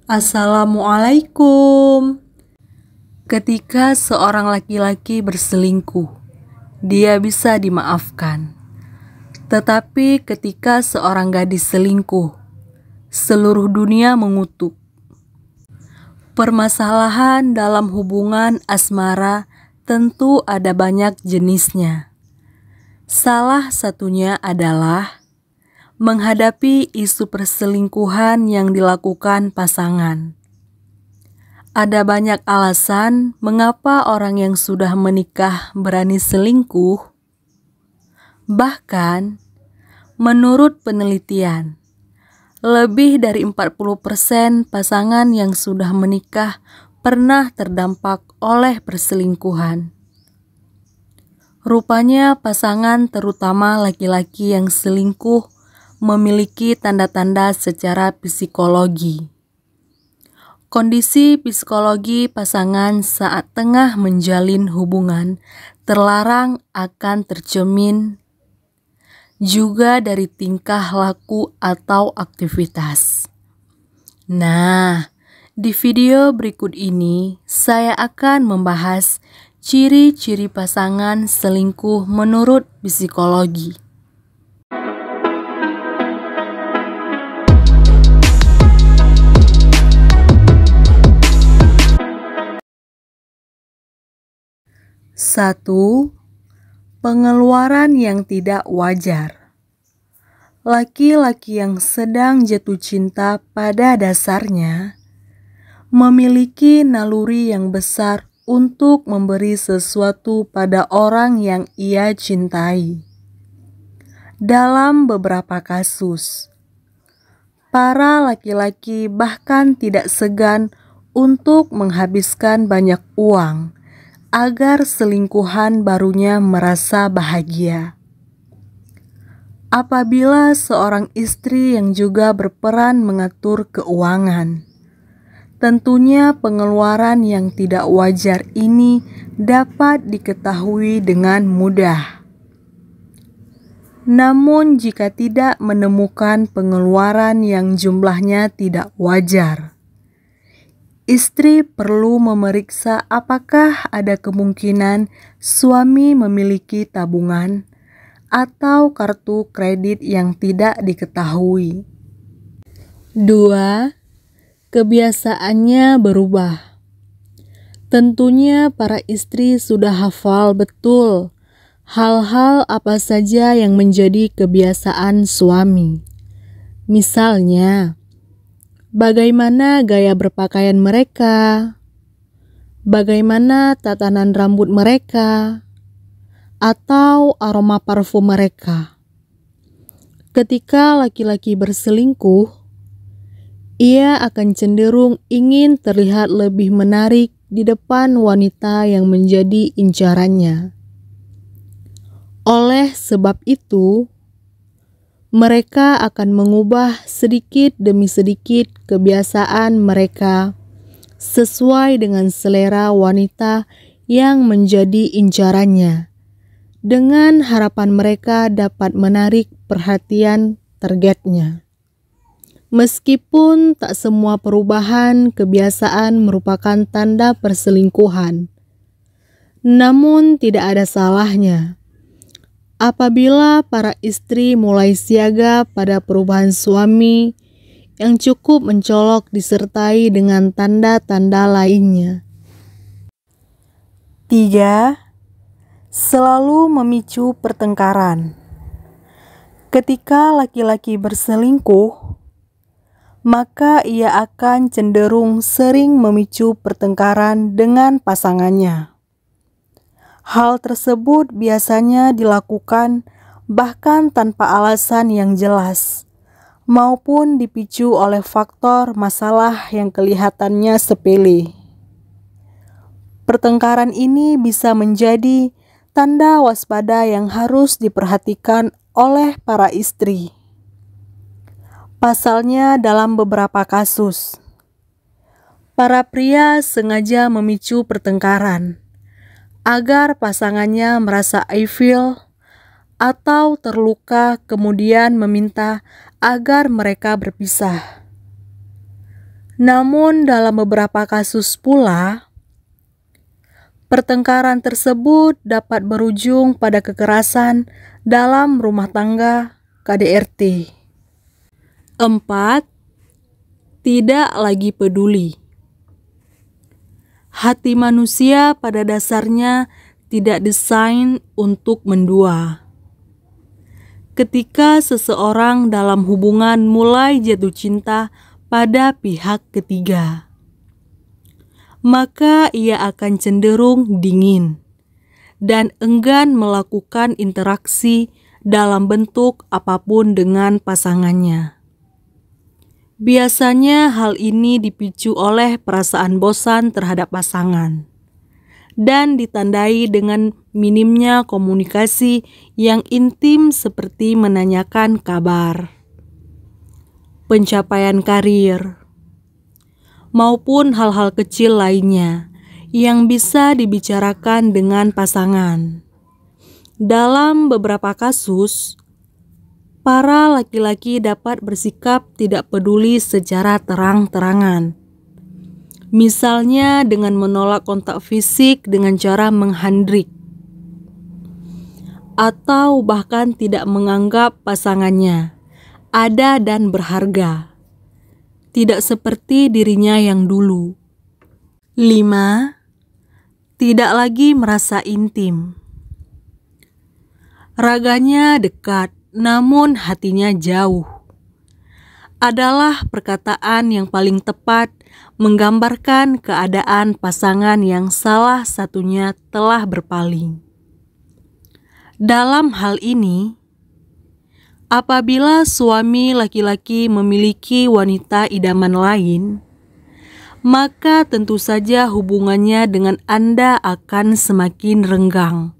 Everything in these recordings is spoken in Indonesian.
Assalamualaikum. Ketika seorang laki-laki berselingkuh, dia bisa dimaafkan. Tetapi ketika seorang gadis selingkuh, seluruh dunia mengutuk. Permasalahan dalam hubungan asmara tentu ada banyak jenisnya. Salah satunya adalah menghadapi isu perselingkuhan yang dilakukan pasangan. Ada banyak alasan mengapa orang yang sudah menikah berani selingkuh. Bahkan, menurut penelitian, lebih dari 40% pasangan yang sudah menikah pernah terdampak oleh perselingkuhan. Rupanya pasangan, terutama laki-laki yang selingkuh, memiliki tanda-tanda secara psikologi. Kondisi psikologi pasangan saat tengah menjalin hubungan terlarang akan tercermin juga dari tingkah laku atau aktivitas. Nah, di video berikut ini saya akan membahas ciri-ciri pasangan selingkuh menurut psikologi. Satu, pengeluaran yang tidak wajar. Laki-laki yang sedang jatuh cinta pada dasarnya memiliki naluri yang besar untuk memberi sesuatu pada orang yang ia cintai. Dalam beberapa kasus, para laki-laki bahkan tidak segan untuk menghabiskan banyak uang agar selingkuhan barunya merasa bahagia. Apabila seorang istri yang juga berperan mengatur keuangan, tentunya pengeluaran yang tidak wajar ini dapat diketahui dengan mudah. Namun jika tidak menemukan pengeluaran yang jumlahnya tidak wajar, istri perlu memeriksa apakah ada kemungkinan suami memiliki tabungan atau kartu kredit yang tidak diketahui. 2. Kebiasaannya berubah. Tentunya para istri sudah hafal betul hal-hal apa saja yang menjadi kebiasaan suami. Misalnya, bagaimana gaya berpakaian mereka, bagaimana tatanan rambut mereka, atau aroma parfum mereka. Ketika laki-laki berselingkuh, ia akan cenderung ingin terlihat lebih menarik di depan wanita yang menjadi incarannya. Oleh sebab itu, mereka akan mengubah sedikit demi sedikit kebiasaan mereka sesuai dengan selera wanita yang menjadi incarannya, dengan harapan mereka dapat menarik perhatian targetnya. Meskipun tak semua perubahan kebiasaan merupakan tanda perselingkuhan, namun tidak ada salahnya apabila para istri mulai siaga pada perubahan suami yang cukup mencolok disertai dengan tanda-tanda lainnya. 3. Selalu memicu pertengkaran. Ketika laki-laki berselingkuh, maka ia akan cenderung sering memicu pertengkaran dengan pasangannya. Hal tersebut biasanya dilakukan bahkan tanpa alasan yang jelas, maupun dipicu oleh faktor masalah yang kelihatannya sepele. Pertengkaran ini bisa menjadi tanda waspada yang harus diperhatikan oleh para istri. Pasalnya, dalam beberapa kasus, para pria sengaja memicu pertengkaran agar pasangannya merasa ilfil atau terluka, kemudian meminta agar mereka berpisah. Namun dalam beberapa kasus pula, pertengkaran tersebut dapat berujung pada kekerasan dalam rumah tangga KDRT. 4. Tidak lagi peduli. Hati manusia pada dasarnya tidak desain untuk mendua. Ketika seseorang dalam hubungan mulai jatuh cinta pada pihak ketiga, maka ia akan cenderung dingin dan enggan melakukan interaksi dalam bentuk apapun dengan pasangannya. Biasanya hal ini dipicu oleh perasaan bosan terhadap pasangan dan ditandai dengan minimnya komunikasi yang intim seperti menanyakan kabar, pencapaian karir, maupun hal-hal kecil lainnya yang bisa dibicarakan dengan pasangan. Dalam beberapa kasus, para laki-laki dapat bersikap tidak peduli secara terang-terangan. Misalnya dengan menolak kontak fisik dengan cara menghandrik, atau bahkan tidak menganggap pasangannya ada dan berharga, tidak seperti dirinya yang dulu. 5. Tidak lagi merasa intim. Raganya dekat, namun hatinya jauh, adalah perkataan yang paling tepat menggambarkan keadaan pasangan yang salah satunya telah berpaling. Dalam hal ini, apabila suami laki-laki memiliki wanita idaman lain, maka tentu saja hubungannya dengan Anda akan semakin renggang.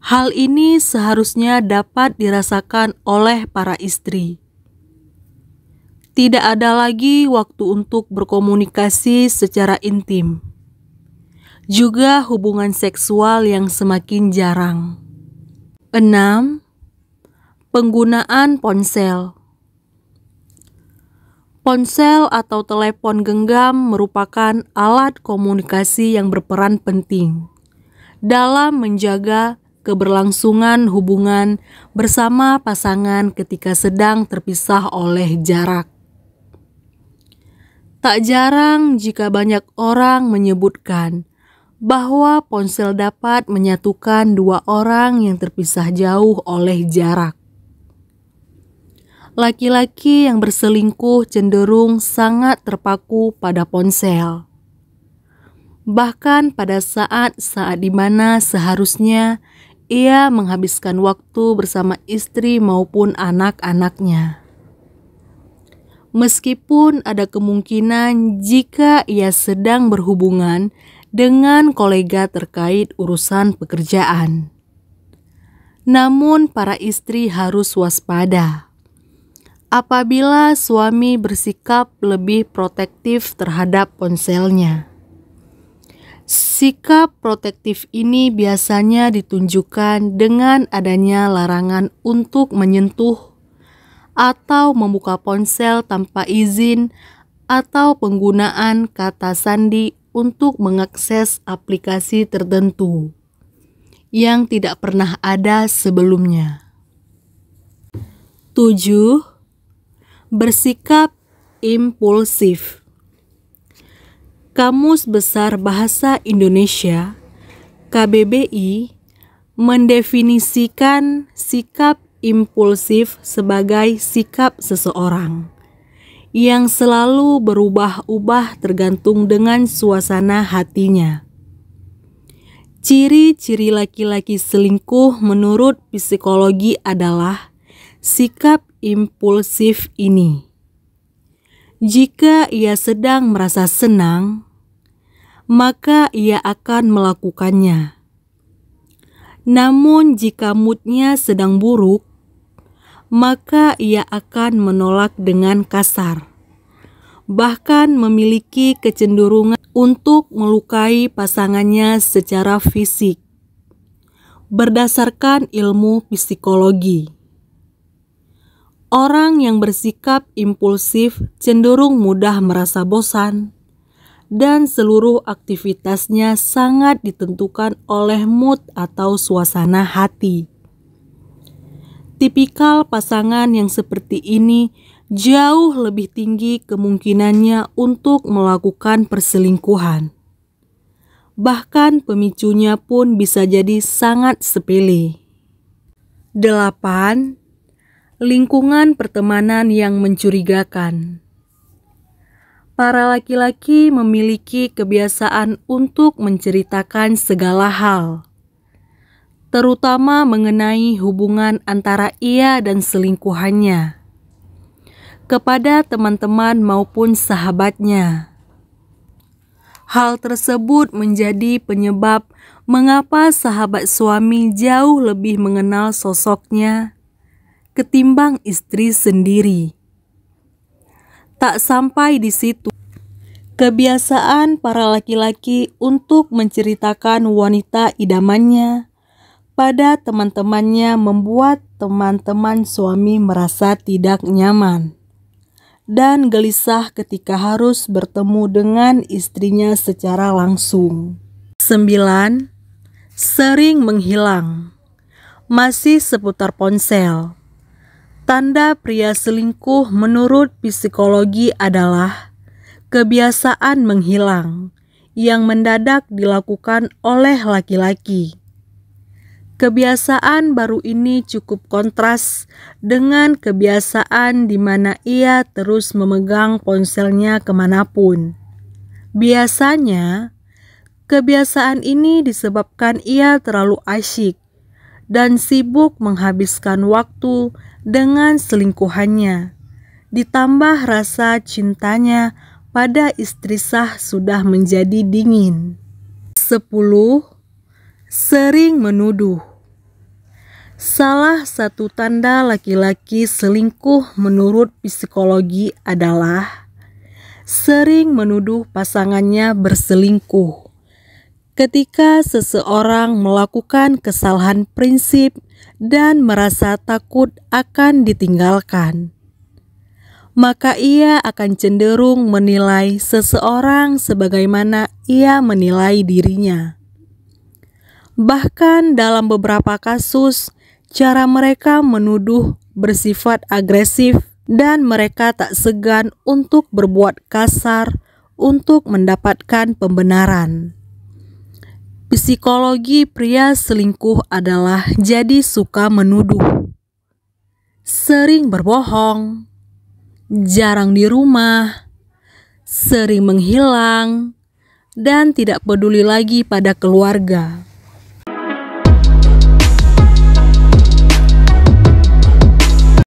Hal ini seharusnya dapat dirasakan oleh para istri. Tidak ada lagi waktu untuk berkomunikasi secara intim. Juga hubungan seksual yang semakin jarang. 6. Penggunaan ponsel. Ponsel atau telepon genggam merupakan alat komunikasi yang berperan penting dalam menjaga keberlangsungan hubungan bersama pasangan ketika sedang terpisah oleh jarak. Tak jarang jika banyak orang menyebutkan bahwa ponsel dapat menyatukan dua orang yang terpisah jauh oleh jarak. Laki-laki yang berselingkuh cenderung sangat terpaku pada ponsel. Bahkan pada saat-saat di mana seharusnya ia menghabiskan waktu bersama istri maupun anak-anaknya. Meskipun ada kemungkinan jika ia sedang berhubungan dengan kolega terkait urusan pekerjaan. Namun para istri harus waspada apabila suami bersikap lebih protektif terhadap ponselnya. Sikap protektif ini biasanya ditunjukkan dengan adanya larangan untuk menyentuh atau membuka ponsel tanpa izin atau penggunaan kata sandi untuk mengakses aplikasi tertentu yang tidak pernah ada sebelumnya. 7. Bersikap impulsif. Kamus Besar Bahasa Indonesia KBBI mendefinisikan sikap impulsif sebagai sikap seseorang yang selalu berubah-ubah tergantung dengan suasana hatinya. Ciri-ciri laki-laki selingkuh menurut psikologi adalah sikap impulsif ini. Jika ia sedang merasa senang, maka ia akan melakukannya. Namun jika moodnya sedang buruk, maka ia akan menolak dengan kasar. Bahkan memiliki kecenderungan untuk melukai pasangannya secara fisik. Berdasarkan ilmu psikologi, Orang yang bersikap impulsif cenderung mudah merasa bosan, dan seluruh aktivitasnya sangat ditentukan oleh mood atau suasana hati. Tipikal pasangan yang seperti ini jauh lebih tinggi kemungkinannya untuk melakukan perselingkuhan. Bahkan pemicunya pun bisa jadi sangat sepele. 8. Lingkungan pertemanan yang mencurigakan. Para laki-laki memiliki kebiasaan untuk menceritakan segala hal, terutama mengenai hubungan antara ia dan selingkuhannya, kepada teman-teman maupun sahabatnya. Hal tersebut menjadi penyebab mengapa sahabat suami jauh lebih mengenal sosoknya ketimbang istri sendiri. Tak sampai di situ, kebiasaan para laki-laki untuk menceritakan wanita idamannya pada teman-temannya membuat teman-teman suami merasa tidak nyaman dan gelisah ketika harus bertemu dengan istrinya secara langsung. 9. Sering menghilang. Masih seputar ponsel. Tanda pria selingkuh menurut psikologi adalah kebiasaan menghilang yang mendadak dilakukan oleh laki-laki. Kebiasaan baru ini cukup kontras dengan kebiasaan di mana ia terus memegang ponselnya kemanapun. Biasanya, kebiasaan ini disebabkan ia terlalu asyik dan sibuk menghabiskan waktu dengan selingkuhannya, ditambah rasa cintanya pada istri sah sudah menjadi dingin. 10. Sering menuduh. Salah satu tanda laki-laki selingkuh menurut psikologi adalah sering menuduh pasangannya berselingkuh. Ketika seseorang melakukan kesalahan prinsip dan merasa takut akan ditinggalkan, maka ia akan cenderung menilai seseorang sebagaimana ia menilai dirinya. Bahkan dalam beberapa kasus, cara mereka menuduh bersifat agresif dan mereka tak segan untuk berbuat kasar untuk mendapatkan pembenaran. Psikologi pria selingkuh adalah jadi suka menuduh, sering berbohong, jarang di rumah, sering menghilang, dan tidak peduli lagi pada keluarga.